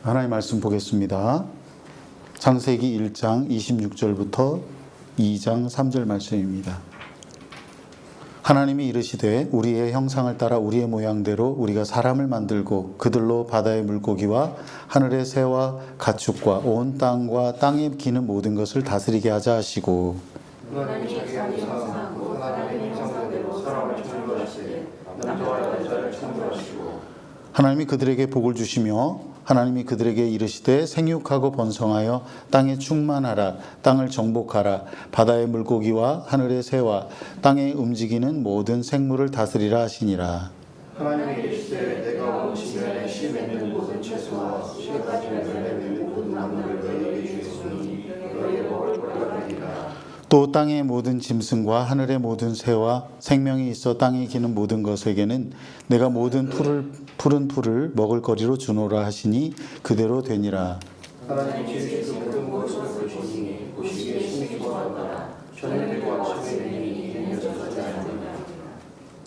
하나님 말씀 보겠습니다. 창세기 1장 26절부터 2장 3절 말씀입니다. 하나님이 이르시되 우리의 형상을 따라 우리의 모양대로 우리가 사람을 만들고 그들로 바다의 물고기와 하늘의 새와 가축과 온 땅과 땅에 기는 모든 것을 다스리게 하자 하시고, 하나님이 자기 형상으로 하나님의 형상대로 사람을 창조하시되 남자와 여자를 창조하시고 하나님이 그들에게 복을 주시며 하나님이 그들에게 이르시되 생육하고 번성하여 땅에 충만하라. 땅을 정복하라. 바다의 물고기와 하늘의 새와 땅에 움직이는 모든 생물을 다스리라 하시니라. 하나님이 이르시되 내가 온 지면에 씨 맺는 모든 채소와 씨에 가지는 열매 맺는 모든 나무를 너희에게 주었으니 너희의 먹을 것이라 하리라. 또 땅의 모든 짐승과 하늘의 모든 새와 생명이 있어 땅에 기는 모든 것에게는 내가 모든 푸른 풀을 먹을 거리로 주노라 하시니 그대로 되니라. 하나님이 지으신 그 모든 것을 보시니 보시기에 심히 좋아하더라. 저녁과 아침에 이르니 이면서까지 하느니라.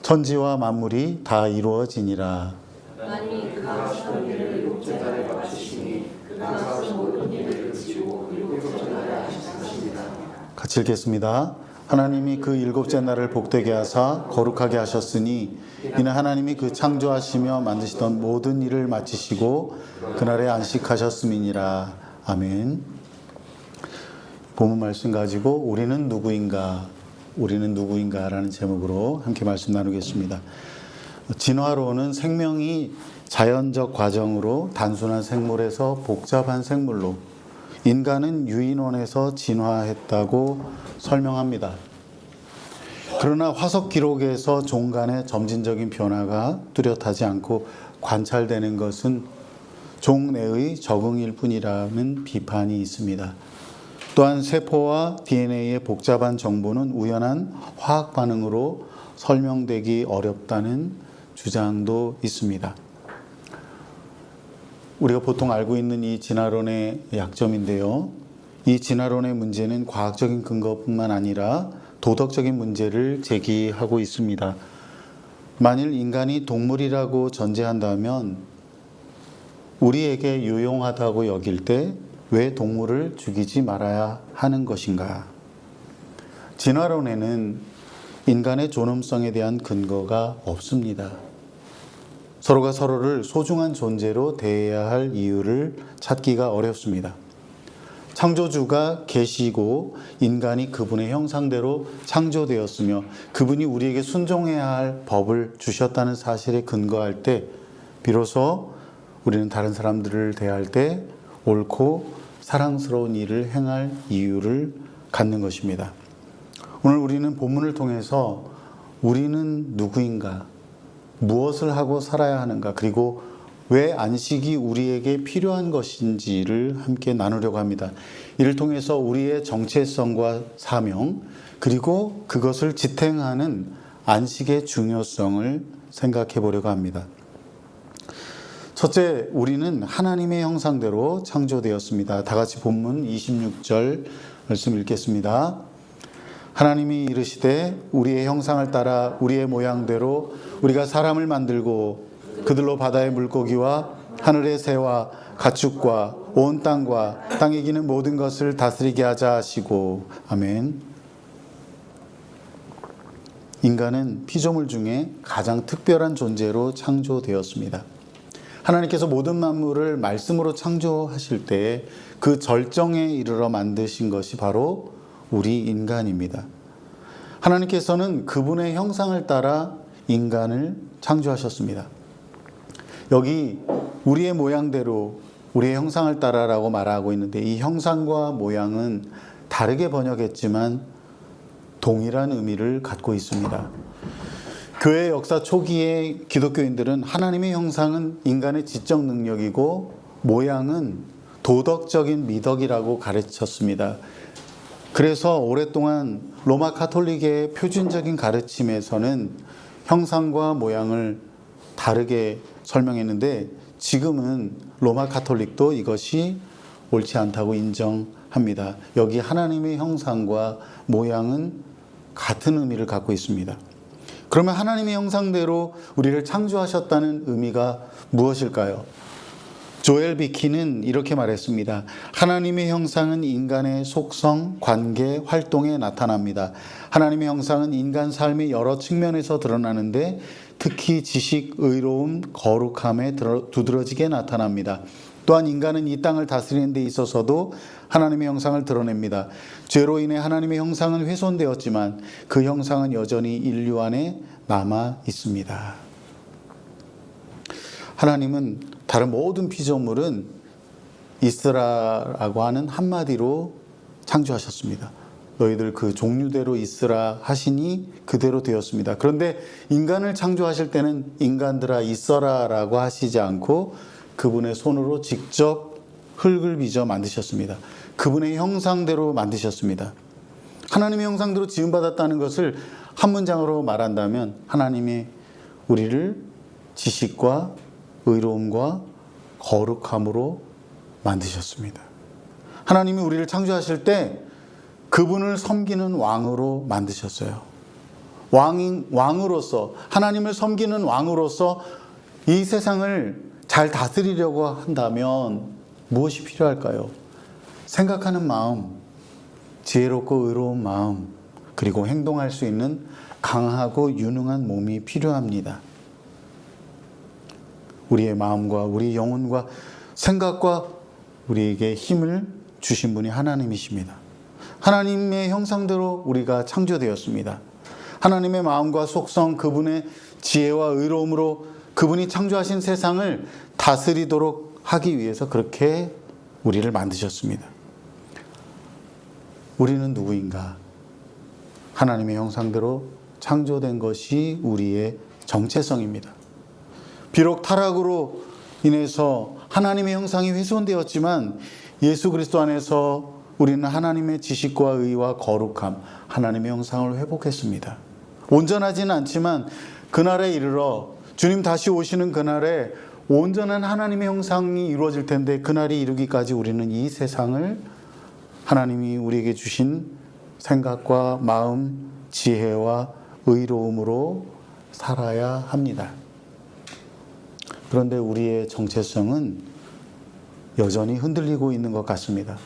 천지와 만물이 다 이루어지니라. 하나님이 그가 하시던 일을 일곱째 날에 마치시니 그가 하신 모든 일을 그치고 일곱째 날에 하시니라. 같이 읽겠습니다. 하나님이 그 일곱째 날을 복되게 하사 거룩하게 하셨으니 이는 하나님이 그 창조하시며 만드시던 모든 일을 마치시고 그날에 안식하셨음이니라. 아멘. 본문 말씀 가지고 우리는 누구인가? 우리는 누구인가라는 제목으로 함께 말씀 나누겠습니다. 진화론은 생명이 자연적 과정으로 단순한 생물에서 복잡한 생물로, 인간은 유인원에서 진화했다고 설명합니다. 그러나 화석 기록에서 종간의 점진적인 변화가 뚜렷하지 않고 관찰되는 것은 종내의 적응일 뿐이라는 비판이 있습니다. 또한 세포와 DNA의 복잡한 정보는 우연한 화학 반응으로 설명되기 어렵다는 주장도 있습니다. 우리가 보통 알고 있는 이 진화론의 약점인데요. 이 진화론의 문제는 과학적인 근거뿐만 아니라 도덕적인 문제를 제기하고 있습니다. 만일 인간이 동물이라고 전제한다면 우리에게 유용하다고 여길 때 왜 동물을 죽이지 말아야 하는 것인가? 진화론에는 인간의 존엄성에 대한 근거가 없습니다. 서로가 서로를 소중한 존재로 대해야 할 이유를 찾기가 어렵습니다. 창조주가 계시고 인간이 그분의 형상대로 창조되었으며 그분이 우리에게 순종해야 할 법을 주셨다는 사실에 근거할 때 비로소 우리는 다른 사람들을 대할 때 옳고 사랑스러운 일을 행할 이유를 갖는 것입니다. 오늘 우리는 본문을 통해서 우리는 누구인가? 무엇을 하고 살아야 하는가? 그리고 왜 안식이 우리에게 필요한 것인지를 함께 나누려고 합니다. 이를 통해서 우리의 정체성과 사명, 그리고 그것을 지탱하는 안식의 중요성을 생각해 보려고 합니다. 첫째, 우리는 하나님의 형상대로 창조되었습니다. 다 같이 본문 26절 말씀 읽겠습니다. 하나님이 이르시되 우리의 형상을 따라 우리의 모양대로 우리가 사람을 만들고 그들로 바다의 물고기와 하늘의 새와 가축과 온 땅과 땅에 기는 모든 것을 다스리게 하자 하시고. 아멘. 인간은 피조물 중에 가장 특별한 존재로 창조되었습니다. 하나님께서 모든 만물을 말씀으로 창조하실 때 그 절정에 이르러 만드신 것이 바로 우리 인간입니다. 하나님께서는 그분의 형상을 따라 인간을 창조하셨습니다. 여기 우리의 모양대로 우리의 형상을 따라라고 말하고 있는데 이 형상과 모양은 다르게 번역했지만 동일한 의미를 갖고 있습니다. 교회 역사 초기의 기독교인들은 하나님의 형상은 인간의 지적 능력이고 모양은 도덕적인 미덕이라고 가르쳤습니다. 그래서 오랫동안 로마 가톨릭의 표준적인 가르침에서는 형상과 모양을 다르게 설명했는데 지금은 로마 가톨릭도 이것이 옳지 않다고 인정합니다. 여기 하나님의 형상과 모양은 같은 의미를 갖고 있습니다. 그러면 하나님의 형상대로 우리를 창조하셨다는 의미가 무엇일까요? 조엘 비키는 이렇게 말했습니다. 하나님의 형상은 인간의 속성, 관계, 활동에 나타납니다. 하나님의 형상은 인간 삶의 여러 측면에서 드러나는데 특히 지식, 의로움, 거룩함에 두드러지게 나타납니다. 또한 인간은 이 땅을 다스리는 데 있어서도 하나님의 형상을 드러냅니다. 죄로 인해 하나님의 형상은 훼손되었지만 그 형상은 여전히 인류 안에 남아 있습니다. 하나님은 다른 모든 피조물은 있으라라고 하는 한마디로 창조하셨습니다. 너희들 그 종류대로 있으라 하시니 그대로 되었습니다. 그런데 인간을 창조하실 때는 인간들아 있어라라고 하시지 않고 그분의 손으로 직접 흙을 빚어 만드셨습니다. 그분의 형상대로 만드셨습니다. 하나님의 형상대로 지음받았다는 것을 한 문장으로 말한다면 하나님이 우리를 지식과 의로움과 거룩함으로 만드셨습니다. 하나님이 우리를 창조하실 때 그분을 섬기는 왕으로 만드셨어요. 왕으로서, 하나님을 섬기는 왕으로서 이 세상을 잘 다스리려고 한다면 무엇이 필요할까요? 생각하는 마음, 지혜롭고 의로운 마음, 그리고 행동할 수 있는 강하고 유능한 몸이 필요합니다. 우리의 마음과 우리 영혼과 생각과 우리에게 힘을 주신 분이 하나님이십니다. 하나님의 형상대로 우리가 창조되었습니다. 하나님의 마음과 속성, 그분의 지혜와 의로움으로 그분이 창조하신 세상을 다스리도록 하기 위해서 그렇게 우리를 만드셨습니다. 우리는 누구인가? 하나님의 형상대로 창조된 것이 우리의 정체성입니다. 비록 타락으로 인해서 하나님의 형상이 훼손되었지만 예수 그리스도 안에서 우리는 하나님의 지식과 의와 거룩함, 하나님의 형상을 회복했습니다. 온전하지는 않지만 그날에 이르러 주님 다시 오시는 그날에 온전한 하나님의 형상이 이루어질 텐데 그날이 이루기까지 우리는 이 세상을 하나님이 우리에게 주신 생각과 마음, 지혜와 의로움으로 살아야 합니다. 그런데 우리의 정체성은 여전히 흔들리고 있는 것 같습니다.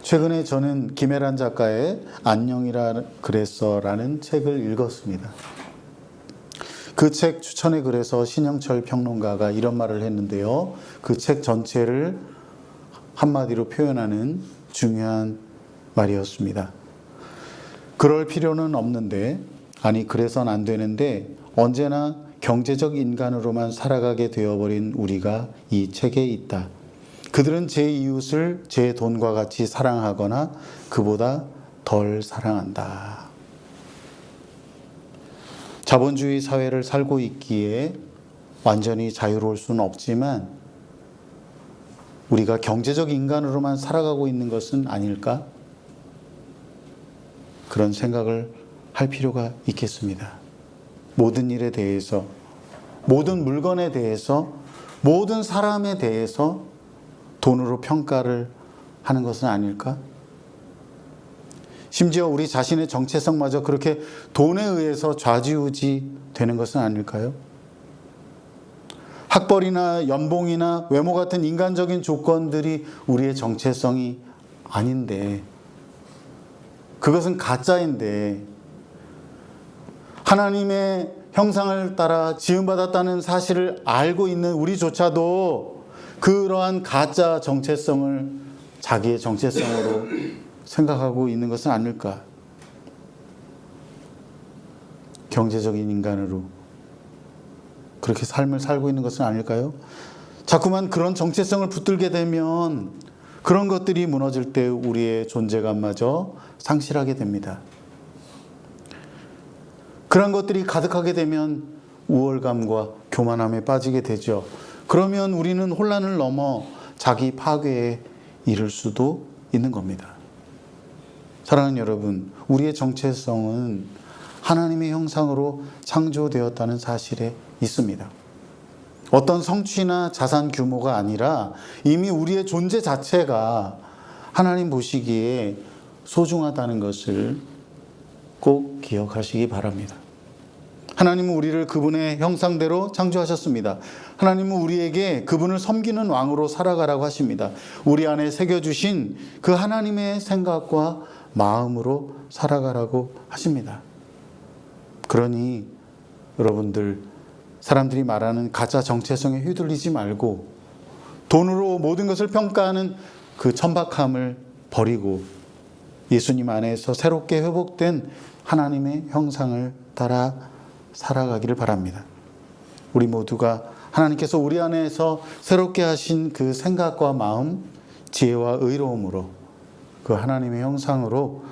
최근에 저는 김혜란 작가의 안녕이라 그랬어라는 책을 읽었습니다. 그 책 추천의 글에서 신영철 평론가가 이런 말을 했는데요. 그 책 전체를 한마디로 표현하는 중요한 말이었습니다. 그럴 필요는 없는데, 아니 그래서는 안 되는데 언제나 경제적 인간으로만 살아가게 되어버린 우리가 이 책에 있다. 그들은 제 이웃을 제 돈과 같이 사랑하거나 그보다 덜 사랑한다. 자본주의 사회를 살고 있기에 완전히 자유로울 수는 없지만 우리가 경제적 인간으로만 살아가고 있는 것은 아닐까? 그런 생각을 할 필요가 있겠습니다. 모든 일에 대해서, 모든 물건에 대해서, 모든 사람에 대해서 돈으로 평가를 하는 것은 아닐까? 심지어 우리 자신의 정체성마저 그렇게 돈에 의해서 좌지우지 되는 것은 아닐까요? 학벌이나 연봉이나 외모 같은 인간적인 조건들이 우리의 정체성이 아닌데, 그것은 가짜인데, 하나님의 형상을 따라 지음받았다는 사실을 알고 있는 우리조차도 그러한 가짜 정체성을 자기의 정체성으로 생각하고 있는 것은 아닐까? 경제적인 인간으로 그렇게 삶을 살고 있는 것은 아닐까요? 자꾸만 그런 정체성을 붙들게 되면 그런 것들이 무너질 때 우리의 존재감마저 상실하게 됩니다. 그런 것들이 가득하게 되면 우월감과 교만함에 빠지게 되죠. 그러면 우리는 혼란을 넘어 자기 파괴에 이를 수도 있는 겁니다. 사랑하는 여러분, 우리의 정체성은 하나님의 형상으로 창조되었다는 사실에 있습니다. 어떤 성취나 자산 규모가 아니라 이미 우리의 존재 자체가 하나님 보시기에 소중하다는 것을 꼭 기억하시기 바랍니다. 하나님은 우리를 그분의 형상대로 창조하셨습니다. 하나님은 우리에게 그분을 섬기는 왕으로 살아가라고 하십니다. 우리 안에 새겨주신 그 하나님의 생각과 마음으로 살아가라고 하십니다. 그러니 여러분들, 사람들이 말하는 가짜 정체성에 휘둘리지 말고 돈으로 모든 것을 평가하는 그 천박함을 버리고 예수님 안에서 새롭게 회복된 하나님의 형상을 따라 살아가기를 바랍니다. 우리 모두가 하나님께서 우리 안에서 새롭게 하신 그 생각과 마음, 지혜와 의로움으로 그 하나님의 형상으로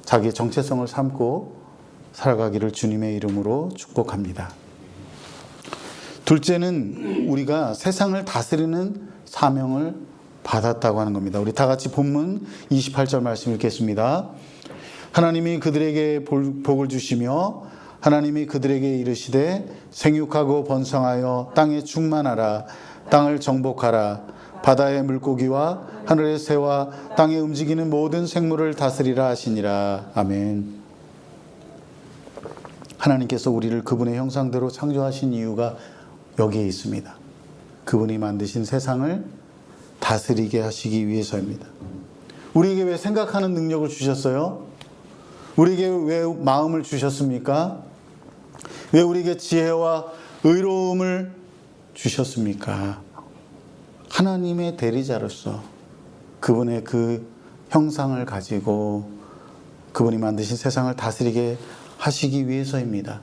자기의 정체성을 삼고 살아가기를 주님의 이름으로 축복합니다. 둘째는 우리가 세상을 다스리는 사명을 받았다고 하는 겁니다. 우리 다 같이 본문 28절 말씀 읽겠습니다. 하나님이 그들에게 복을 주시며 하나님이 그들에게 이르시되 생육하고 번성하여 땅에 충만하라. 땅을 정복하라. 바다의 물고기와 하늘의 새와 땅에 움직이는 모든 생물을 다스리라 하시니라. 아멘. 하나님께서 우리를 그분의 형상대로 창조하신 이유가 여기에 있습니다. 그분이 만드신 세상을 다스리게 하시기 위해서입니다. 우리에게 왜 생각하는 능력을 주셨어요? 우리에게 왜 마음을 주셨습니까? 왜 우리에게 지혜와 의로움을 주셨습니까? 하나님의 대리자로서 그분의 그 형상을 가지고 그분이 만드신 세상을 다스리게 하시기 위해서입니다.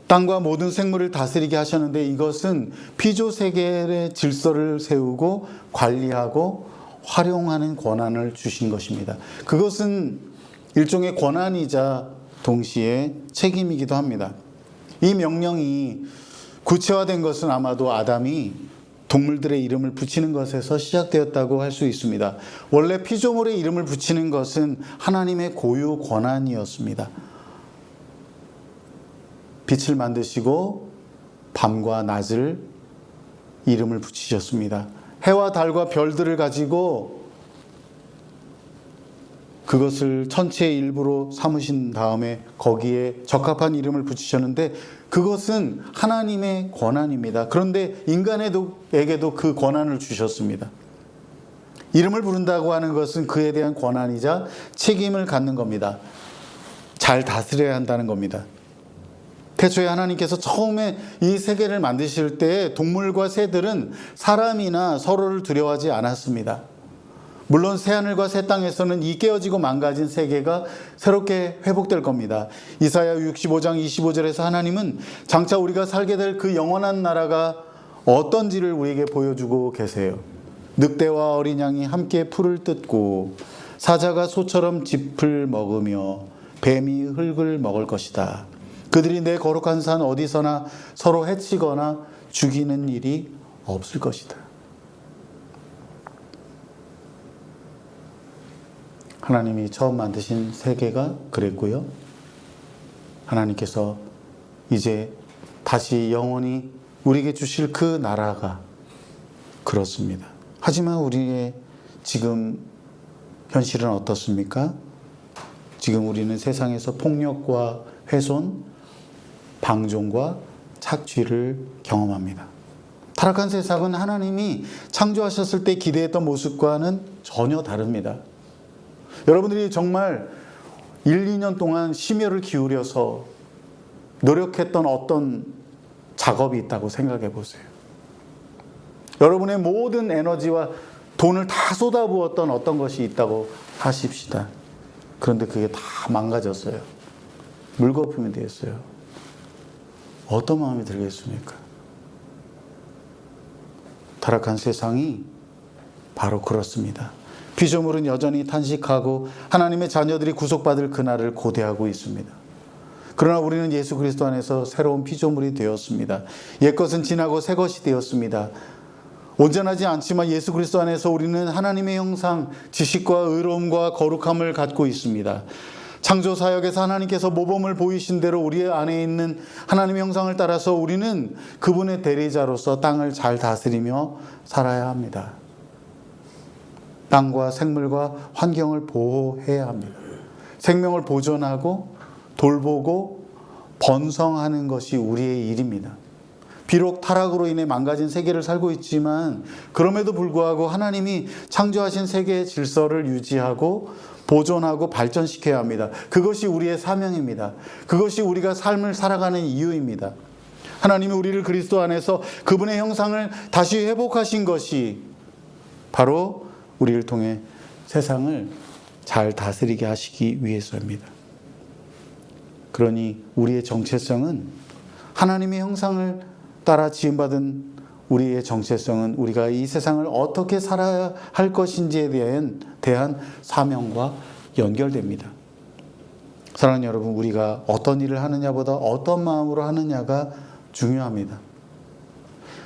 땅과 모든 생물을 다스리게 하셨는데 이것은 피조세계의 질서를 세우고 관리하고 활용하는 권한을 주신 것입니다. 그것은 일종의 권한이자 동시에 책임이기도 합니다. 이 명령이 구체화된 것은 아마도 아담이 동물들의 이름을 붙이는 것에서 시작되었다고 할 수 있습니다. 원래 피조물의 이름을 붙이는 것은 하나님의 고유 권한이었습니다. 빛을 만드시고 밤과 낮을 이름을 붙이셨습니다. 해와 달과 별들을 가지고 그것을 천체의 일부로 삼으신 다음에 거기에 적합한 이름을 붙이셨는데 그것은 하나님의 권한입니다. 그런데 인간에게도 그 권한을 주셨습니다. 이름을 부른다고 하는 것은 그에 대한 권한이자 책임을 갖는 겁니다. 잘 다스려야 한다는 겁니다. 태초에 하나님께서 처음에 이 세계를 만드실 때 동물과 새들은 사람이나 서로를 두려워하지 않았습니다. 물론 새하늘과 새 땅에서는 이 깨어지고 망가진 세계가 새롭게 회복될 겁니다. 이사야 65장 25절에서 하나님은 장차 우리가 살게 될 그 영원한 나라가 어떤지를 우리에게 보여주고 계세요. 늑대와 어린 양이 함께 풀을 뜯고 사자가 소처럼 짚을 먹으며 뱀이 흙을 먹을 것이다. 그들이 내 거룩한 산 어디서나 서로 해치거나 죽이는 일이 없을 것이다. 하나님이 처음 만드신 세계가 그랬고요. 하나님께서 이제 다시 영원히 우리에게 주실 그 나라가 그렇습니다. 하지만 우리의 지금 현실은 어떻습니까? 지금 우리는 세상에서 폭력과 훼손, 방종과 착취를 경험합니다. 타락한 세상은 하나님이 창조하셨을 때 기대했던 모습과는 전혀 다릅니다. 여러분들이 정말 1, 2년 동안 심혈을 기울여서 노력했던 어떤 작업이 있다고 생각해 보세요. 여러분의 모든 에너지와 돈을 다 쏟아부었던 어떤 것이 있다고 하십시다. 그런데 그게 다 망가졌어요. 물거품이 되었어요. 어떤 마음이 들겠습니까? 타락한 세상이 바로 그렇습니다. 피조물은 여전히 탄식하고 하나님의 자녀들이 구속받을 그날을 고대하고 있습니다. 그러나 우리는 예수 그리스도 안에서 새로운 피조물이 되었습니다. 옛것은 지나고 새것이 되었습니다. 온전하지 않지만 예수 그리스도 안에서 우리는 하나님의 형상, 지식과 의로움과 거룩함을 갖고 있습니다. 창조 사역에서 하나님께서 모범을 보이신 대로 우리 안에 있는 하나님의 형상을 따라서 우리는 그분의 대리자로서 땅을 잘 다스리며 살아야 합니다. 땅과 생물과 환경을 보호해야 합니다. 생명을 보존하고 돌보고 번성하는 것이 우리의 일입니다. 비록 타락으로 인해 망가진 세계를 살고 있지만 그럼에도 불구하고 하나님이 창조하신 세계의 질서를 유지하고 보존하고 발전시켜야 합니다. 그것이 우리의 사명입니다. 그것이 우리가 삶을 살아가는 이유입니다. 하나님이 우리를 그리스도 안에서 그분의 형상을 다시 회복하신 것이 바로 우리를 통해 세상을 잘 다스리게 하시기 위해서입니다. 그러니 우리의 정체성은 하나님의 형상을 따라 지음받은 우리의 정체성은 우리가 이 세상을 어떻게 살아야 할 것인지에 대한 사명과 연결됩니다. 사랑하는 여러분, 우리가 어떤 일을 하느냐보다 어떤 마음으로 하느냐가 중요합니다.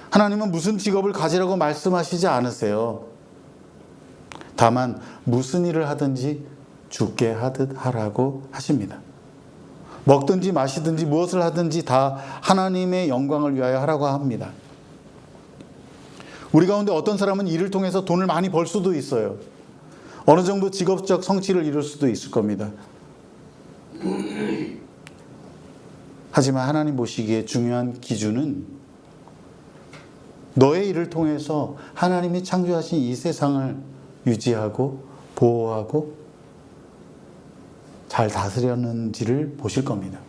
하나님은 무슨 직업을 가지라고 말씀하시지 않으세요. 다만 무슨 일을 하든지 주께 하듯 하라고 하십니다. 먹든지 마시든지 무엇을 하든지 다 하나님의 영광을 위하여 하라고 합니다. 우리 가운데 어떤 사람은 일을 통해서 돈을 많이 벌 수도 있어요. 어느 정도 직업적 성취를 이룰 수도 있을 겁니다. 하지만 하나님 보시기에 중요한 기준은 너의 일을 통해서 하나님이 창조하신 이 세상을 유지하고 보호하고 잘 다스렸는지를 보실 겁니다.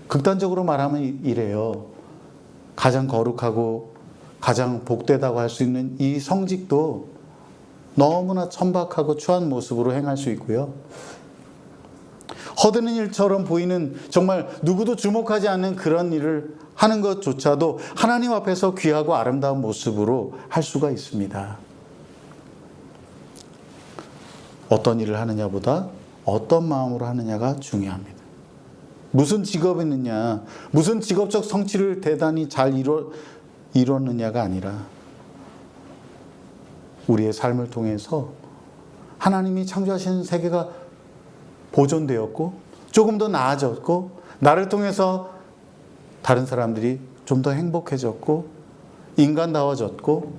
극단적으로 말하면 이래요. 가장 거룩하고 가장 복되다고 할 수 있는 이 성직도 너무나 천박하고 추한 모습으로 행할 수 있고요. 허드는 일처럼 보이는 정말 누구도 주목하지 않는 그런 일을 하는 것조차도 하나님 앞에서 귀하고 아름다운 모습으로 할 수가 있습니다. 어떤 일을 하느냐보다 어떤 마음으로 하느냐가 중요합니다. 무슨 직업이 있느냐, 무슨 직업적 성취를 대단히 잘 이뤘느냐가 아니라 우리의 삶을 통해서 하나님이 창조하신 세계가 보존되었고 조금 더 나아졌고 나를 통해서 다른 사람들이 좀 더 행복해졌고 인간다워졌고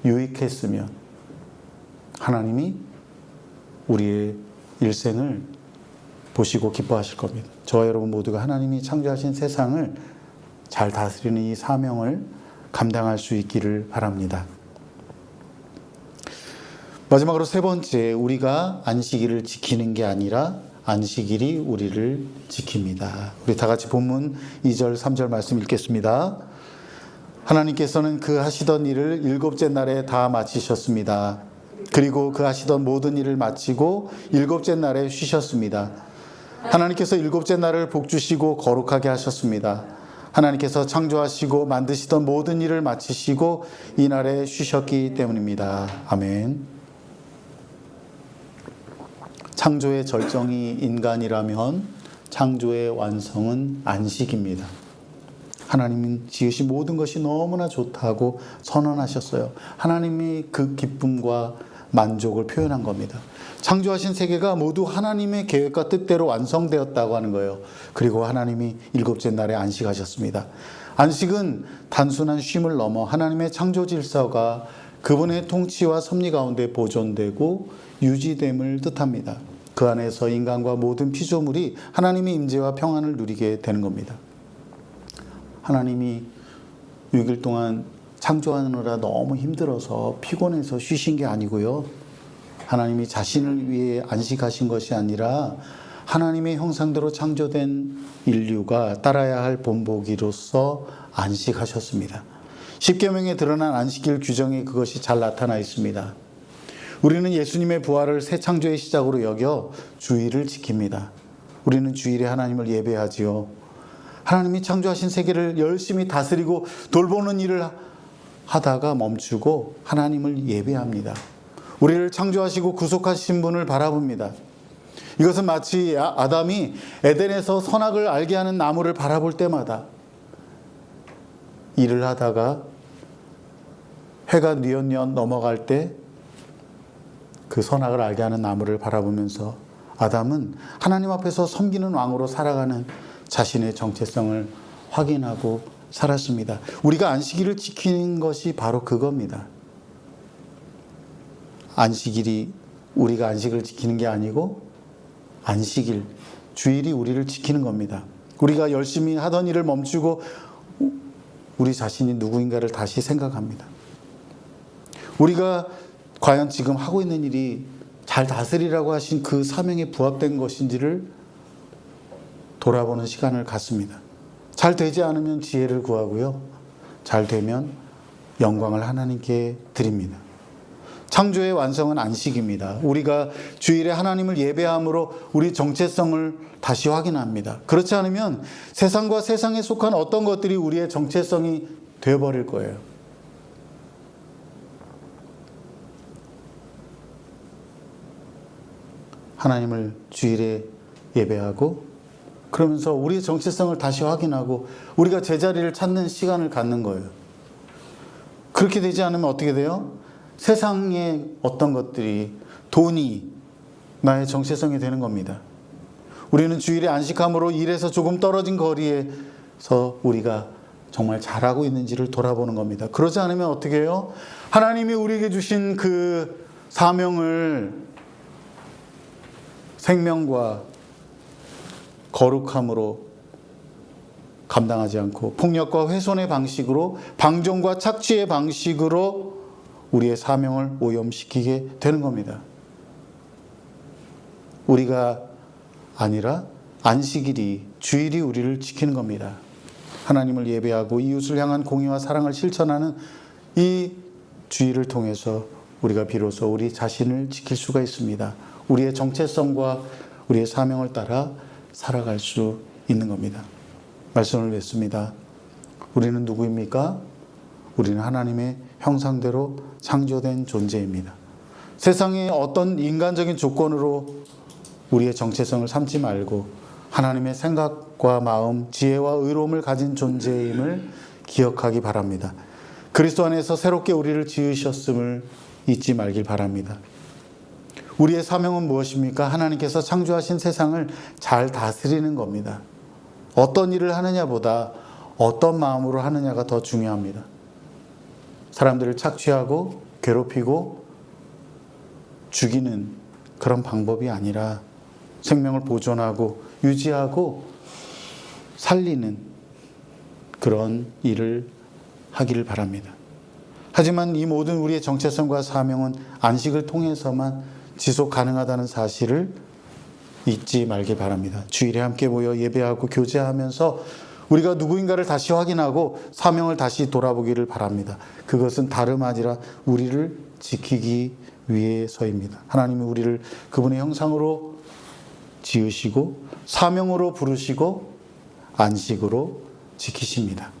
유익했으면 하나님이 우리의 일생을 보시고 기뻐하실 겁니다. 저와 여러분 모두가 하나님이 창조하신 세상을 잘 다스리는 이 사명을 감당할 수 있기를 바랍니다. 마지막으로 세 번째, 우리가 안식일을 지키는 게 아니라 안식일이 우리를 지킵니다. 우리 다 같이 본문 2절 3절 말씀 읽겠습니다. 하나님께서는 그 하시던 일을 일곱째 날에 다 마치셨습니다. 그리고 그 하시던 모든 일을 마치고 일곱째 날에 쉬셨습니다. 하나님께서 일곱째 날을 복주시고 거룩하게 하셨습니다. 하나님께서 창조하시고 만드시던 모든 일을 마치시고 이 날에 쉬셨기 때문입니다. 아멘. 창조의 절정이 인간이라면 창조의 완성은 안식입니다. 하나님은 지으신 모든 것이 너무나 좋다고 선언하셨어요. 하나님이 그 기쁨과 만족을 표현한 겁니다. 창조하신 세계가 모두 하나님의 계획과 뜻대로 완성되었다고 하는 거예요. 그리고 하나님이 일곱째 날에 안식하셨습니다. 안식은 단순한 쉼을 넘어 하나님의 창조 질서가 그분의 통치와 섭리 가운데 보존되고 유지됨을 뜻합니다. 그 안에서 인간과 모든 피조물이 하나님의 임재와 평안을 누리게 되는 겁니다. 하나님이 6일 동안 창조하느라 너무 힘들어서 피곤해서 쉬신 게 아니고요. 하나님이 자신을 위해 안식하신 것이 아니라 하나님의 형상대로 창조된 인류가 따라야 할 본보기로서 안식하셨습니다. 십계명에 드러난 안식일 규정에 그것이 잘 나타나 있습니다. 우리는 예수님의 부활을 새 창조의 시작으로 여겨 주일을 지킵니다. 우리는 주일에 하나님을 예배하지요. 하나님이 창조하신 세계를 열심히 다스리고 돌보는 일을 하다가 멈추고 하나님을 예배합니다. 우리를 창조하시고 구속하신 분을 바라봅니다. 이것은 마치 아담이 에덴에서 선악을 알게 하는 나무를 바라볼 때마다 일을 하다가 해가 뉘엿뉘엿 넘어갈 때 그 선악을 알게 하는 나무를 바라보면서 아담은 하나님 앞에서 섬기는 왕으로 살아가는 자신의 정체성을 확인하고 살았습니다. 우리가 안식일을 지키는 것이 바로 그겁니다. 안식일이 우리가 안식을 지키는 게 아니고 안식일, 주일이 우리를 지키는 겁니다. 우리가 열심히 하던 일을 멈추고 우리 자신이 누구인가를 다시 생각합니다. 우리가 과연 지금 하고 있는 일이 잘 다스리라고 하신 그 사명에 부합된 것인지를 돌아보는 시간을 갖습니다. 잘 되지 않으면 지혜를 구하고요. 잘 되면 영광을 하나님께 드립니다. 창조의 완성은 안식입니다. 우리가 주일에 하나님을 예배함으로 우리 정체성을 다시 확인합니다. 그렇지 않으면 세상과 세상에 속한 어떤 것들이 우리의 정체성이 되어버릴 거예요. 하나님을 주일에 예배하고 그러면서 우리의 정체성을 다시 확인하고 우리가 제자리를 찾는 시간을 갖는 거예요. 그렇게 되지 않으면 어떻게 돼요? 세상의 어떤 것들이, 돈이 나의 정체성이 되는 겁니다. 우리는 주일에 안식함으로 일에서 조금 떨어진 거리에서 우리가 정말 잘하고 있는지를 돌아보는 겁니다. 그러지 않으면 어떻게 해요? 하나님이 우리에게 주신 그 사명을 생명과 거룩함으로 감당하지 않고 폭력과 훼손의 방식으로, 방종과 착취의 방식으로 우리의 사명을 오염시키게 되는 겁니다. 우리가 아니라 안식일이, 주일이 우리를 지키는 겁니다. 하나님을 예배하고 이웃을 향한 공의와 사랑을 실천하는 이 주일을 통해서 우리가 비로소 우리 자신을 지킬 수가 있습니다. 우리의 정체성과 우리의 사명을 따라 살아갈 수 있는 겁니다. 말씀을 맺습니다. 우리는 누구입니까? 우리는 하나님의 형상대로 창조된 존재입니다. 세상의 어떤 인간적인 조건으로 우리의 정체성을 삼지 말고 하나님의 생각과 마음, 지혜와 의로움을 가진 존재임을 기억하기 바랍니다. 그리스도 안에서 새롭게 우리를 지으셨음을 잊지 말길 바랍니다. 우리의 사명은 무엇입니까? 하나님께서 창조하신 세상을 잘 다스리는 겁니다. 어떤 일을 하느냐보다 어떤 마음으로 하느냐가 더 중요합니다. 사람들을 착취하고 괴롭히고 죽이는 그런 방법이 아니라 생명을 보존하고 유지하고 살리는 그런 일을 하기를 바랍니다. 하지만 이 모든 우리의 정체성과 사명은 안식을 통해서만 지속 가능하다는 사실을 잊지 말길 바랍니다. 주일에 함께 모여 예배하고 교제하면서 우리가 누구인가를 다시 확인하고 사명을 다시 돌아보기를 바랍니다. 그것은 다름 아니라 우리를 지키기 위해서입니다. 하나님이 우리를 그분의 형상으로 지으시고 사명으로 부르시고 안식으로 지키십니다.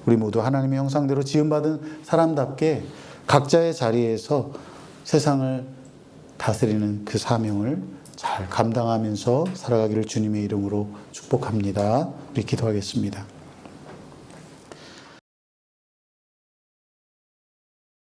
우리 모두 하나님의 형상대로 지음받은 사람답게 각자의 자리에서 세상을 다스리는 그 사명을 잘 감당하면서 살아가기를 주님의 이름으로 축복합니다. 우리 기도하겠습니다.